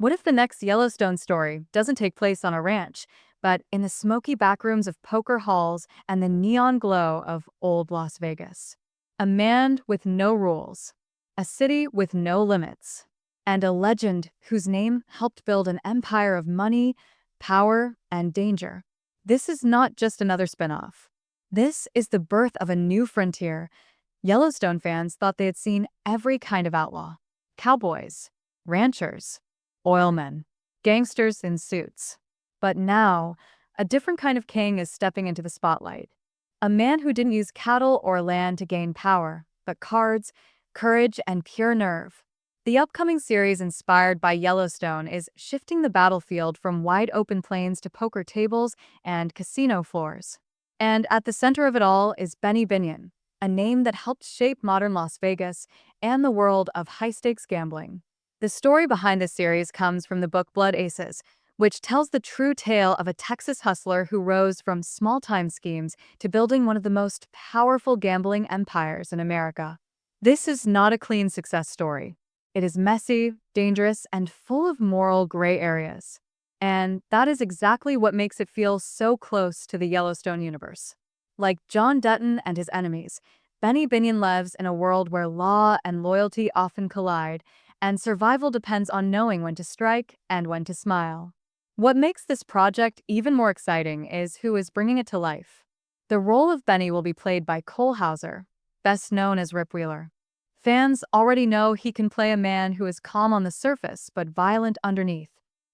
What if the next Yellowstone story doesn't take place on a ranch, but in the smoky backrooms of poker halls and the neon glow of old Las Vegas? A man with no rules, a city with no limits, and a legend whose name helped build an empire of money, power, and danger. This is not just another spin-off. This is the birth of a new frontier. Yellowstone fans thought they had seen every kind of outlaw: cowboys, ranchers, oilmen, gangsters in suits. But now, a different kind of king is stepping into the spotlight. A man who didn't use cattle or land to gain power, but cards, courage, and pure nerve. The upcoming series inspired by Yellowstone is shifting the battlefield from wide open plains to poker tables and casino floors. And at the center of it all is Benny Binion, a name that helped shape modern Las Vegas and the world of high-stakes gambling. The story behind this series comes from the book Blood Aces, which tells the true tale of a Texas hustler who rose from small-time schemes to building one of the most powerful gambling empires in America. This is not a clean success story. It is messy, dangerous, and full of moral gray areas. And that is exactly what makes it feel so close to the Yellowstone universe. Like John Dutton and his enemies, Benny Binion lives in a world where law and loyalty often collide, and survival depends on knowing when to strike and when to smile. What makes this project even more exciting is who is bringing it to life. The role of Benny will be played by Cole Hauser, best known as Rip Wheeler. Fans already know he can play a man who is calm on the surface but violent underneath.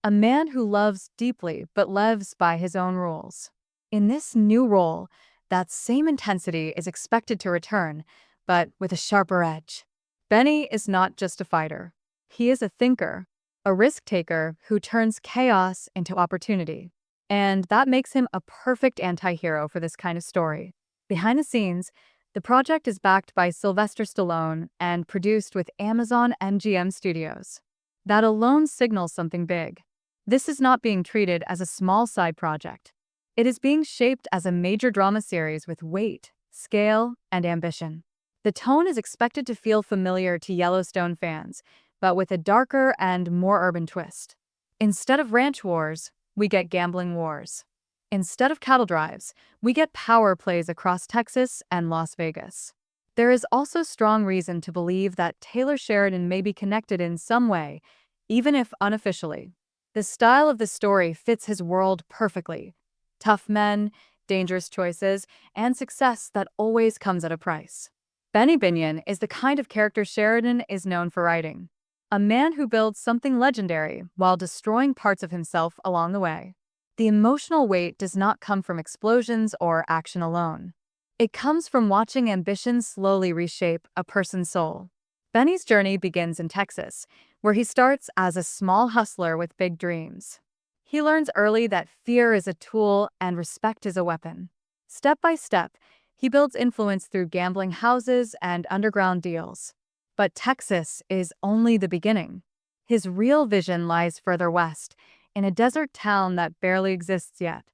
A man who loves deeply but lives by his own rules. In this new role, that same intensity is expected to return, but with a sharper edge. Benny is not just a fighter. He is a thinker, a risk-taker who turns chaos into opportunity. And that makes him a perfect anti-hero for this kind of story. Behind the scenes, the project is backed by Sylvester Stallone and produced with Amazon MGM Studios. That alone signals something big. This is not being treated as a small side project. It is being shaped as a major drama series with weight, scale, and ambition. The tone is expected to feel familiar to Yellowstone fans, but with a darker and more urban twist. Instead of ranch wars, we get gambling wars. Instead of cattle drives, we get power plays across Texas and Las Vegas. There is also strong reason to believe that Taylor Sheridan may be connected in some way, even if unofficially. The style of the story fits his world perfectly. Tough men, dangerous choices, and success that always comes at a price. Benny Binion is the kind of character Sheridan is known for writing. A man who builds something legendary while destroying parts of himself along the way. The emotional weight does not come from explosions or action alone. It comes from watching ambition slowly reshape a person's soul. Benny's journey begins in Texas, where he starts as a small hustler with big dreams. He learns early that fear is a tool and respect is a weapon. Step by step, he builds influence through gambling houses and underground deals. But Texas is only the beginning. His real vision lies further west, in a desert town that barely exists yet: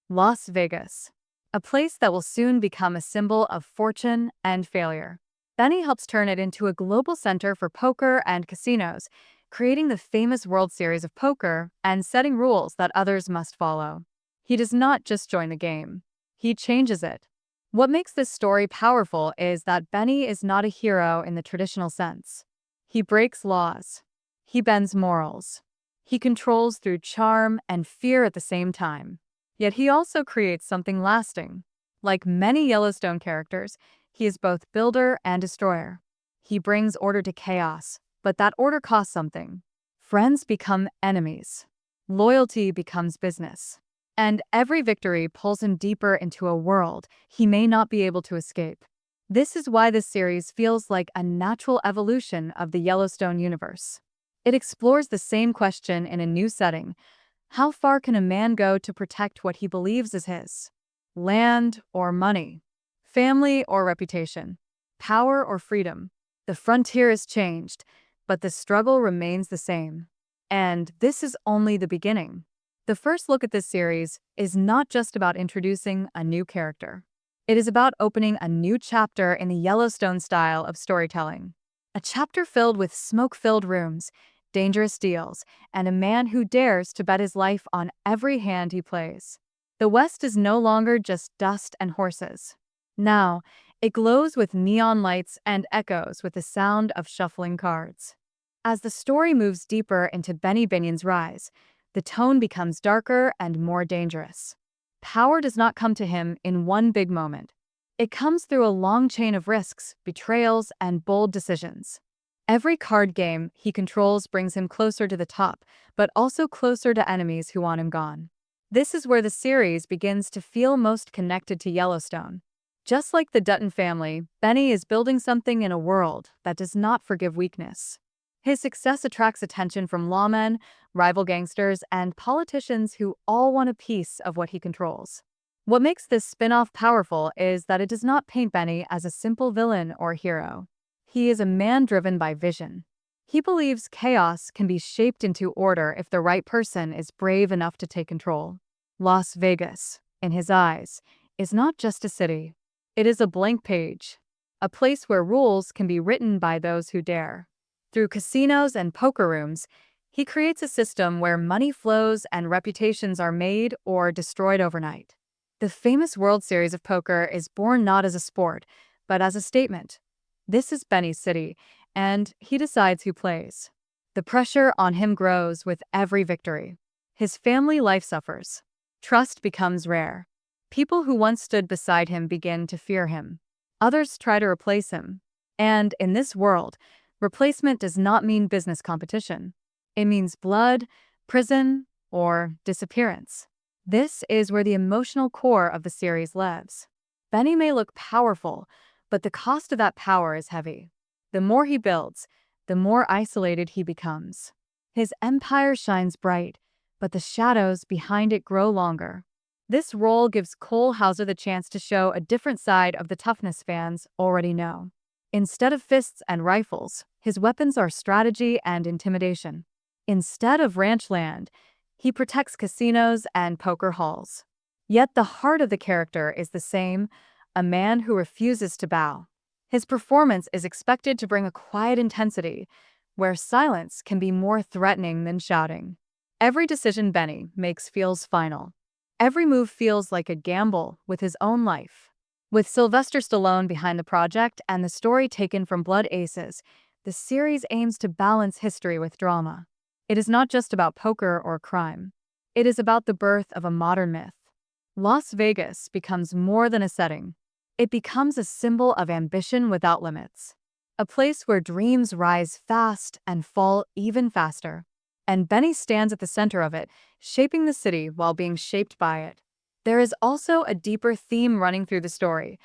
Las Vegas, a place that will soon become a symbol of fortune and failure. Benny helps turn it into a global center for poker and casinos, creating the famous World Series of Poker and setting rules that others must follow. He does not just join the game. He changes it. What makes this story powerful is that Benny is not a hero in the traditional sense. He breaks laws. He bends morals. He controls through charm and fear at the same time. Yet he also creates something lasting. Like many Yellowstone characters, he is both builder and destroyer. He brings order to chaos, but that order costs something. Friends become enemies. Loyalty becomes business. And every victory pulls him deeper into a world he may not be able to escape. This is why this series feels like a natural evolution of the Yellowstone universe. It explores the same question in a new setting. How far can a man go to protect what he believes is his? Land or money? Family or reputation? Power or freedom? The frontier has changed, but the struggle remains the same. And this is only the beginning. The first look at this series is not just about introducing a new character. It is about opening a new chapter in the Yellowstone style of storytelling. A chapter filled with smoke-filled rooms, dangerous deals, and a man who dares to bet his life on every hand he plays. The West is no longer just dust and horses. Now, it glows with neon lights and echoes with the sound of shuffling cards. As the story moves deeper into Benny Binion's rise, the tone becomes darker and more dangerous. Power does not come to him in one big moment. It comes through a long chain of risks, betrayals, and bold decisions. Every card game he controls brings him closer to the top, but also closer to enemies who want him gone. This is where the series begins to feel most connected to Yellowstone. Just like the Dutton family, Benny is building something in a world that does not forgive weakness. His success attracts attention from lawmen, rival gangsters, and politicians who all want a piece of what he controls. What makes this spin-off powerful is that it does not paint Benny as a simple villain or hero. He is a man driven by vision. He believes chaos can be shaped into order if the right person is brave enough to take control. Las Vegas, in his eyes, is not just a city. It is a blank page, a place where rules can be written by those who dare. Through casinos and poker rooms, he creates a system where money flows and reputations are made or destroyed overnight. The famous World Series of Poker is born not as a sport, but as a statement. This is Benny's city, and he decides who plays. The pressure on him grows with every victory. His family life suffers. Trust becomes rare. People who once stood beside him begin to fear him. Others try to replace him. And in this world, replacement does not mean business competition. It means blood, prison, or disappearance. This is where the emotional core of the series lives. Benny may look powerful, but the cost of that power is heavy. The more he builds, the more isolated he becomes. His empire shines bright, but the shadows behind it grow longer. This role gives Cole Hauser the chance to show a different side of the toughness fans already know. Instead of fists and rifles, his weapons are strategy and intimidation. Instead of ranch land, he protects casinos and poker halls. Yet the heart of the character is the same, a man who refuses to bow. His performance is expected to bring a quiet intensity, where silence can be more threatening than shouting. Every decision Benny makes feels final. Every move feels like a gamble with his own life. With Sylvester Stallone behind the project and the story taken from Blood Aces, the series aims to balance history with drama. It is not just about poker or crime. It is about the birth of a modern myth. Las Vegas becomes more than a setting. It becomes a symbol of ambition without limits. A place where dreams rise fast and fall even faster. And Benny stands at the center of it, shaping the city while being shaped by it. There is also a deeper theme running through the story,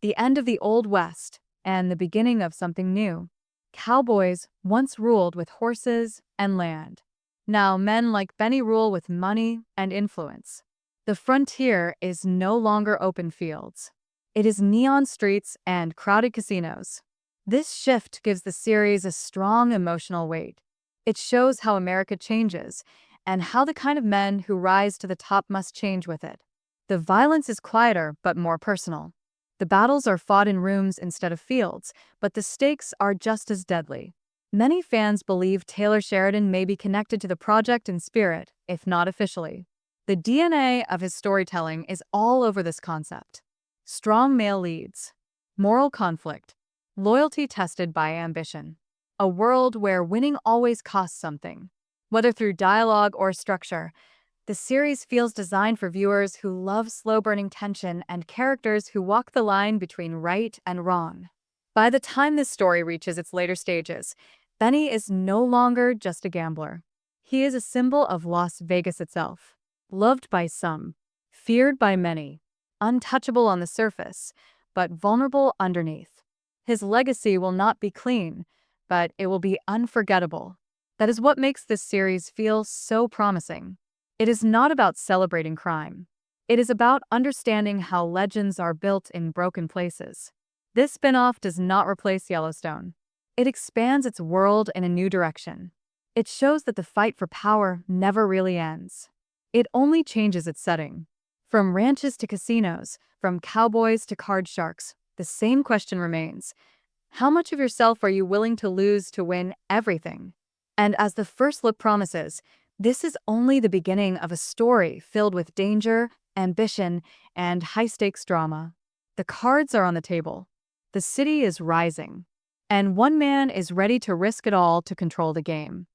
the end of the Old West and the beginning of something new. Cowboys once ruled with horses and land. Now men like Benny rule with money and influence. The frontier is no longer open fields. It is neon streets and crowded casinos. This shift gives the series a strong emotional weight. It shows how America changes, and how the kind of men who rise to the top must change with it. The violence is quieter but more personal. The battles are fought in rooms instead of fields, but the stakes are just as deadly. Many fans believe Taylor Sheridan may be connected to the project in spirit, if not officially. The DNA of his storytelling is all over this concept. Strong male leads, moral conflict, loyalty tested by ambition. A world where winning always costs something. Whether through dialogue or structure, the series feels designed for viewers who love slow-burning tension and characters who walk the line between right and wrong. By the time this story reaches its later stages, Benny is no longer just a gambler. He is a symbol of Las Vegas itself. Loved by some, feared by many, untouchable on the surface, but vulnerable underneath. His legacy will not be clean, but it will be unforgettable. That is what makes this series feel so promising. It is not about celebrating crime. It is about understanding how legends are built in broken places. This spin-off does not replace Yellowstone. It expands its world in a new direction. It shows that the fight for power never really ends. It only changes its setting. From ranches to casinos, from cowboys to card sharks, the same question remains. How much of yourself are you willing to lose to win everything? And as the first look promises, this is only the beginning of a story filled with danger, ambition, and high-stakes drama. The cards are on the table. The city is rising. And one man is ready to risk it all to control the game.